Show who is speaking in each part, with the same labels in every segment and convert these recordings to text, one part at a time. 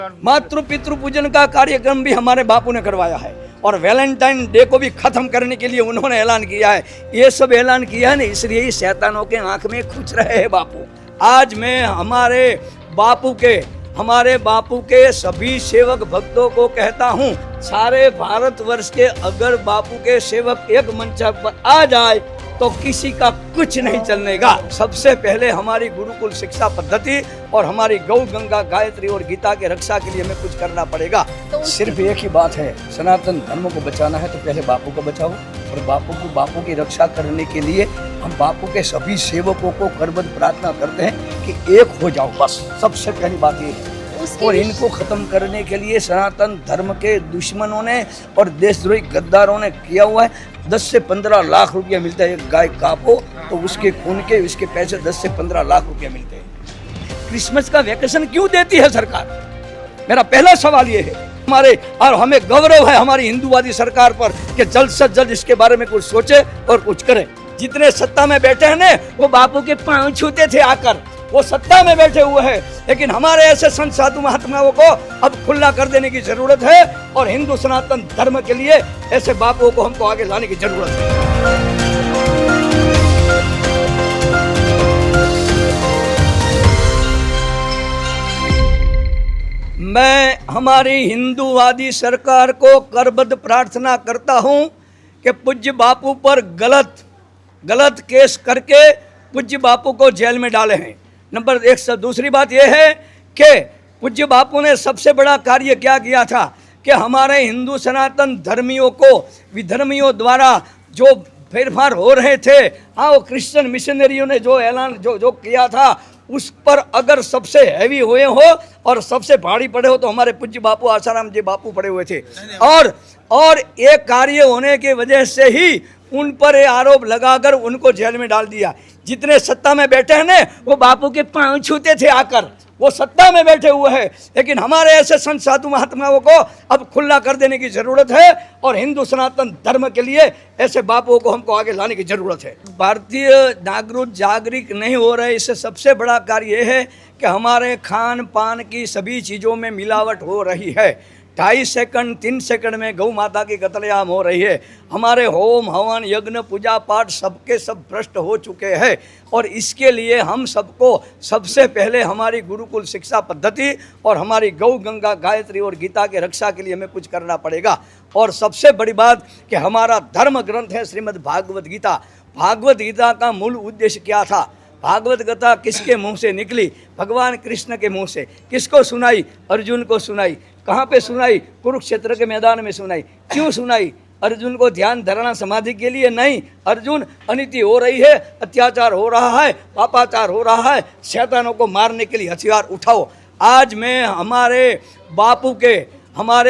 Speaker 1: मातृ पितृ पूजन का कार्यक्रम भी हमारे बापू ने करवाया है और वैलेंटाइन डे को भी खत्म करने के लिए उन्होंने ऐलान किया है। ये सब ऐलान किया है ना, इसलिए ही शैतानों के आंख में खुच रहे हैं बापू। आज मैं हमारे बापू के सभी सेवक भक्तों को कहता हूँ, सारे भारतवर्ष के अगर बापू के सेवक एक मंच पर आ जाए तो किसी का कुछ नहीं चलनेगा। सबसे पहले हमारी गुरुकुल शिक्षा पद्धति और हमारी गौ गंगा गायत्री और गीता के रक्षा के लिए हमें कुछ करना पड़ेगा। तो सिर्फ एक ही बात है, सनातन धर्म को बचाना है तो पहले बापू को बचाओ और बापू की रक्षा करने के लिए हम बापू के सभी सेवकों को करबद्ध प्रार्थना करते हैं कि एक हो जाओ, बस सबसे पहली बात ये है। और इनको खत्म करने के लिए सनातन धर्म के दुश्मनों ने और देशद्रोही गद्दारों ने किया हुआ है। 10 से 15 लाख रुपया मिलता है, एक गाय कापो तो उसके खून के इसके पैसे 10 से 15 लाख रुपया मिलते हैं। क्रिसमस का वैकेशन क्यों देती है सरकार? मेरा पहला सवाल ये है। और हमें गौरव है हमारी हिंदूवादी सरकार पर कि जल्द से जल्द इसके बारे में कुछ सोचे और कुछ करे। जितने सत्ता में बैठे हैं ना, वो बापू के पांव छूते थे आकर, वो सत्ता में बैठे हुए हैं, लेकिन हमारे ऐसे संत साधु महात्माओं को अब खुला कर देने की जरूरत है और हिंदू सनातन धर्म के लिए ऐसे बापुओं को हमको आगे लाने की जरूरत है। मैं हमारी हिंदूवादी सरकार को करबद्ध प्रार्थना करता हूं कि पूज्य बापू पर गलत केस करके पूज्य बापू को जेल में डाले हैं। नंबर 1। दूसरी बात यह है कि पूज्य बापू ने सबसे बड़ा कार्य क्या किया था कि हमारे हिंदू सनातन धर्मियों को विधर्मियों द्वारा जो फेरफार हो रहे थे, हाँ, वो क्रिश्चियन मिशनरियों ने जो ऐलान जो किया था उस पर अगर सबसे हैवी हुए हो और सबसे भारी पड़े हो तो हमारे पूज्य बापू आसाराम जी बापू पड़े हुए थे। और एक कार्य होने की वजह से ही उन पर ये आरोप लगाकर उनको जेल में डाल दिया। जितने सत्ता में बैठे हैं ना, वो बापू के पांव छूते थे आकर, वो सत्ता में बैठे हुए हैं, लेकिन हमारे ऐसे संत साधु महात्माओं को अब खुला कर देने की जरूरत है और हिंदू सनातन धर्म के लिए ऐसे बापुओं को हमको आगे लाने की जरूरत है। भारतीय नागरिक जागरूक नहीं हो रहे, इससे सबसे बड़ा कार्य यह है कि हमारे खान पान की सभी चीज़ों में मिलावट हो रही है। 2.5 सेकंड 3 सेकंड में गौ माता की कत्लेआम हो रही है। हमारे होम हवन यज्ञ पूजा पाठ सबके सब भ्रष्ट हो चुके हैं और इसके लिए हम सबको सबसे पहले हमारी गुरुकुल शिक्षा पद्धति और हमारी गौ गंगा गायत्री और गीता के रक्षा के लिए हमें कुछ करना पड़ेगा। और सबसे बड़ी बात कि हमारा धर्म ग्रंथ है श्रीमद् भागवत गीता। भागवत गीता का मूल उद्देश्य क्या था? भागवत गीता किसके मुंह से निकली? भगवान कृष्ण के मुंह से। किसको सुनाई? अर्जुन को सुनाई। कहाँ पे सुनाई? कुरुक्षेत्र के मैदान में सुनाई। क्यों सुनाई? अर्जुन को ध्यान धारणा समाधि के लिए नहीं। अर्जुन, अनिति हो रही है, अत्याचार हो रहा है, पापाचार हो रहा है, शैतानों को मारने के लिए हथियार उठाओ। आज मैं हमारे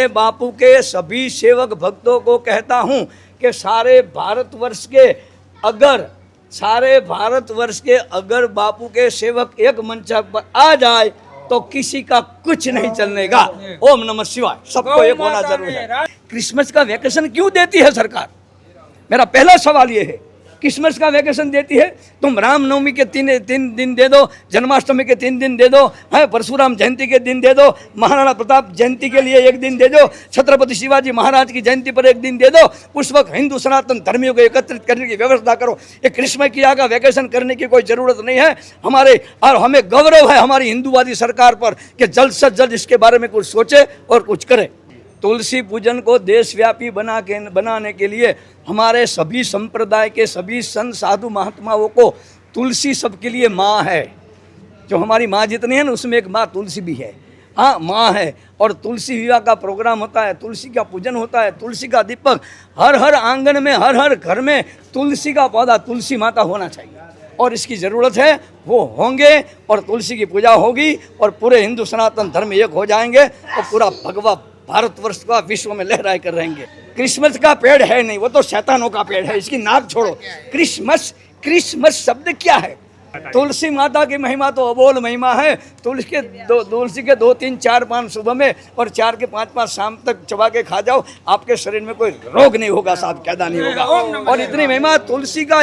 Speaker 1: बापू के सभी सेवक भक्तों को कहता हूँ कि सारे भारतवर्ष के अगर बापू के सेवक एक मंच पर आ जाए तो किसी का कुछ नहीं चलनेगा। ओम नमः शिवाय। सबको एक होना जरूरी है। क्रिसमस का वैकेशन क्यों देती है सरकार? मेरा पहला सवाल ये है। क्रिसमस का वैकेशन देती है, तुम रामनवमी के तीन दिन दे दो, जन्माष्टमी के 3 दिन दे दो, है परशुराम जयंती के दिन दे दो, महाराणा प्रताप जयंती के लिए 1 दिन दे दो, छत्रपति शिवाजी महाराज की जयंती पर 1 दिन दे दो। उस वक्त हिंदू सनातन धर्मियों को एकत्रित करने की व्यवस्था करो। ये क्रिसमस की आगा वैकेशन करने की कोई ज़रूरत नहीं है। हमें गौरव है हमारी हिंदूवादी सरकार पर कि जल्द से जल्द इसके बारे में कुछ सोचे और कुछ करे। तुलसी पूजन को देशव्यापी बनाने के लिए हमारे सभी संप्रदाय के सभी संत साधु महात्माओं को तुलसी सबके लिए माँ है। जो हमारी माँ जितनी है ना, उसमें एक माँ तुलसी भी है। हाँ, माँ है। और तुलसी विवाह का प्रोग्राम होता है, तुलसी का पूजन होता है, तुलसी का दीपक हर आंगन में, हर घर में तुलसी का पौधा, तुलसी माता होना चाहिए और इसकी ज़रूरत है। वो होंगे और तुलसी की पूजा होगी और पूरे हिंदू सनातन धर्म एक हो जाएंगे और पूरा भगवा भारतवर्ष का विश्व में लहराए कर रहेंगे। क्रिसमस का पेड़ है नहीं, वो तो शैतानों का पेड़ है, इसकी नाक छोड़ो। क्रिसमस शब्द क्या है? तुलसी माता की महिमा तो अबोल महिमा है। तुलसी के 2 3 4 5 सुबह में और 4 के 5 5 शाम तक चबा के खा जाओ, आपके शरीर में कोई रोग नहीं होगा, साहब, कैदा नहीं होगा। और इतनी महिमा तुलसी का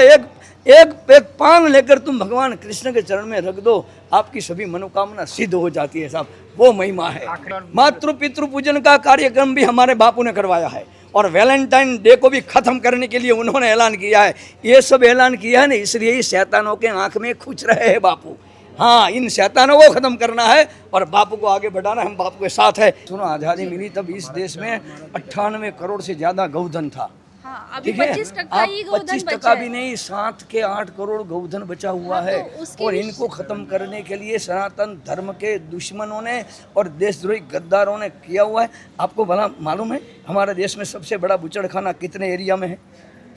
Speaker 1: एक एक पान लेकर तुम भगवान कृष्ण के चरण में रख दो, आपकी सभी मनोकामना सिद्ध हो जाती है साहब। वो महिमा है। मातृ पितृ पूजन का कार्यक्रम भी हमारे बापू ने करवाया है, और वैलेंटाइन डे को भी खत्म करने के लिए उन्होंने ऐलान किया है। ये सब ऐलान किया है ना, इसलिए ही शैतानों के आंख में खुच रहे हैं बापू। हाँ, इन शैतानों को खत्म करना है और बापू को आगे बढ़ाना। हम बापू के साथ है। सुनो, आज़ादी मिली तब इस देश में 98 करोड़ से ज़्यादा गौधन था।
Speaker 2: हाँ, अभी
Speaker 1: ठीक है,
Speaker 2: 25% ही गौधन
Speaker 1: 25% भी नहीं, 7 के 8 करोड़ गौधन बचा हुआ है।
Speaker 2: तो
Speaker 1: और इनको खत्म करने के लिए सनातन धर्म के दुश्मनों ने और देशद्रोही गद्दारों ने किया हुआ है। आपको भला मालूम है हमारे देश में सबसे बड़ा बुचड़खाना कितने एरिया में है?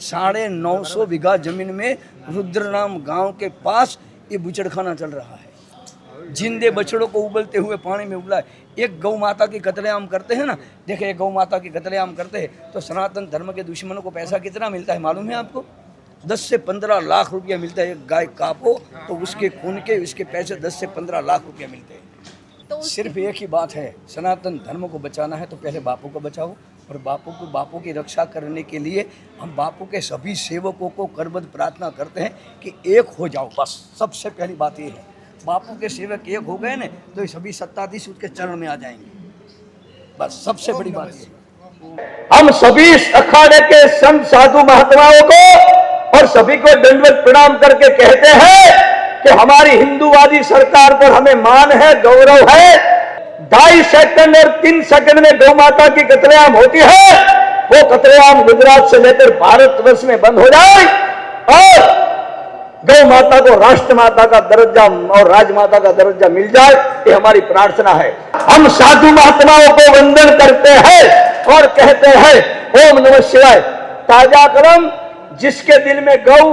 Speaker 1: 950 बीघा जमीन में रुद्र नाम गांव के पास ये बुचड़खाना चल रहा है। जिंदे बछड़ों को उबलते हुए पानी में उबला है। एक गौ माता की कत्लेआम करते हैं ना, देखिए एक गौ माता की कत्लेआम करते हैं तो सनातन धर्म के दुश्मनों को पैसा कितना मिलता है मालूम है आपको? 10 से 15 लाख रुपया मिलता है। एक गाय कापो तो उसके खून के उसके पैसे 10 से 15 लाख रुपया मिलते हैं। तो सिर्फ एक ही बात है, सनातन धर्म को बचाना है तो पहले बापू को बचाओ, और बापू की रक्षा करने के लिए हम बापू के सभी सेवकों को करबद्ध प्रार्थना करते हैं कि एक हो जाओ। बस सबसे पहली बात ये है, बापू के सेवक एक हो गए ना तो ये सभी सत्ताधीश उसके चरण में आ जाएंगे। बस सबसे बड़ी बात ये। हम सभी अखाड़े के संत साधु महात्माओं को और सभी को दंडवत प्रणाम करके कहते हैं कि हमारी हिंदूवादी सरकार पर हमें मान है, गौरव है। 2.5 सेकंड और 3 सेकंड में गौ माता की कत्लेआम होती है, वो कत्लेआम गुजरात से लेकर भारतवर्ष में बंद हो जाए और गौ माता को राष्ट्र माता का दर्जा और राजमाता का दर्जा मिल जाए, ये हमारी प्रार्थना है। हम साधु महात्माओं को वंदन करते हैं और कहते हैं ओम नमः शिवाय। ताजा कलम जिसके दिल में गौ,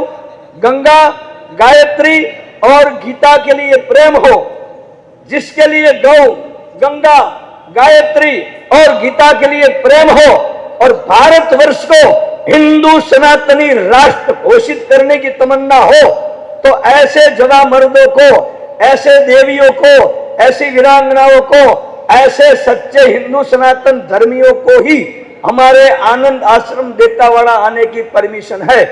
Speaker 1: गंगा, गायत्री और गीता के लिए प्रेम हो, जिसके लिए गौ, गंगा, गायत्री और गीता के लिए प्रेम हो और भारतवर्ष को हिंदू सनातनी राष्ट्र घोषित करने की तमन्ना हो, तो ऐसे जवा मर्दों को, ऐसे देवियों को, ऐसी वीरांगनाओं को, ऐसे सच्चे हिंदू सनातन धर्मियों को ही हमारे आनंद आश्रम देतावाड़ा आने की परमिशन है।